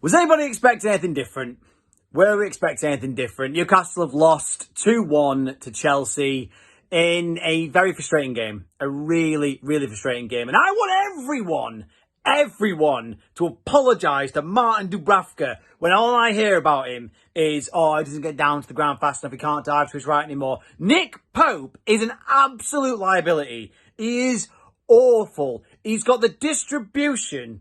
Was anybody expecting anything different? Were we expecting anything different? Newcastle have lost 2-1 to Chelsea in a very frustrating game. A really, really frustrating game. And I want everyone to apologise to Martin Dubravka when all I hear about him is, oh, he doesn't get down to the ground fast enough, he can't dive to his right anymore. Nick Pope is an absolute liability. He is awful. He's got the distribution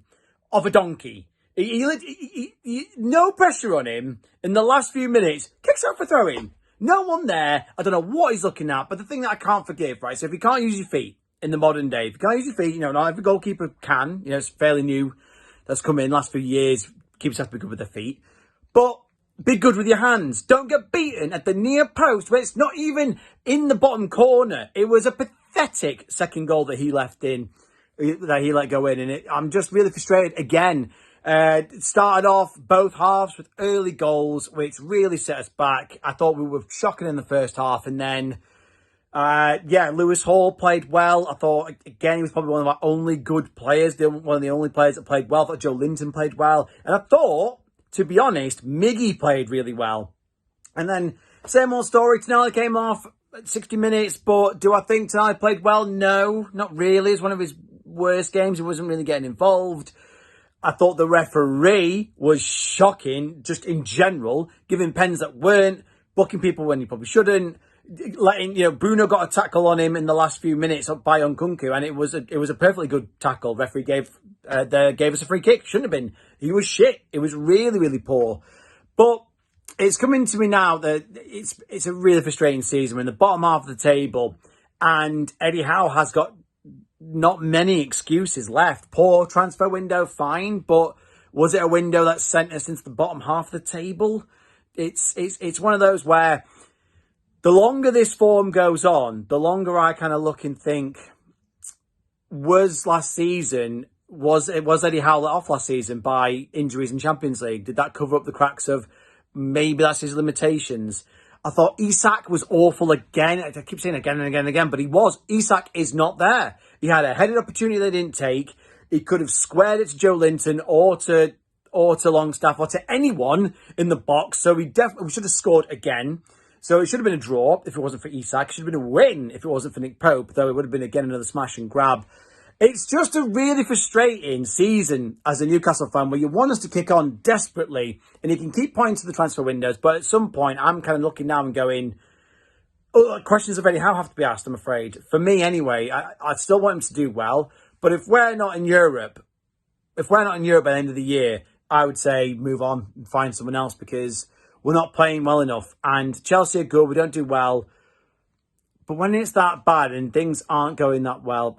of a donkey. No pressure on him in the last few minutes. Kicks out for throwing. No one there. I don't know what he's looking at, but the thing that I can't forgive, right? So if you can't use your feet in the modern day, if you can't use your feet, not every goalkeeper can. It's fairly new. That's come in last few years. Keepers have to be good with their feet. But be good with your hands. Don't get beaten at the near post where it's not even in the bottom corner. It was a pathetic second goal that he let go in. And I'm just really frustrated again. Started off both halves with early goals, which really set us back. I thought we were shocking in the first half. And then, Lewis Hall played well. I thought, again, he was probably one of our only good players. One of the only players that played well. I thought Joe Linton played well. And I thought, to be honest, Miggy played really well. And then, same old story. Tonali came off at 60 minutes. But do I think Tonali played well? No, not really. It's one of his worst games. He wasn't really getting involved. I thought the referee was shocking, just in general, giving pens that weren't, booking people when you probably shouldn't, letting, Bruno got a tackle on him in the last few minutes by Nkunku, and it was a perfectly good tackle. Referee gave us a free kick. Shouldn't have been. He was shit. It was really, really poor. But it's coming to me now that it's a really frustrating season. We're in the bottom half of the table, and Eddie Howe has got not many excuses left. Poor transfer window, fine, but was it a window that sent us into the bottom half of the table? It's one of those where the longer this form goes on, the longer I kind of look and think, was Eddie Howe let off last season by injuries in Champions League? Did that cover up the cracks of maybe that's his limitations? I thought Isak was awful again. I keep saying again and again and again, but he was. Isak is not there. He had a headed opportunity they didn't take. He could have squared it to Joe Linton or to Longstaff or to anyone in the box. So we should have scored again. So it should have been a draw if it wasn't for Isak. It should have been a win if it wasn't for Nick Pope, though it would have been again another smash and grab. It's just a really frustrating season as a Newcastle fan where you want us to kick on desperately and you can keep pointing to the transfer windows. But at some point, I'm kind of looking now and going, questions of Eddie Howe have to be asked, I'm afraid. For me, anyway, I still want him to do well. But if we're not in Europe by the end of the year, I would say move on and find someone else because we're not playing well enough. And Chelsea are good. We don't do well. But when it's that bad and things aren't going that well,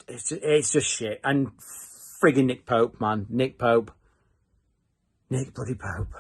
it's just shit. And frigging Nick Pope, man. Nick bloody Pope.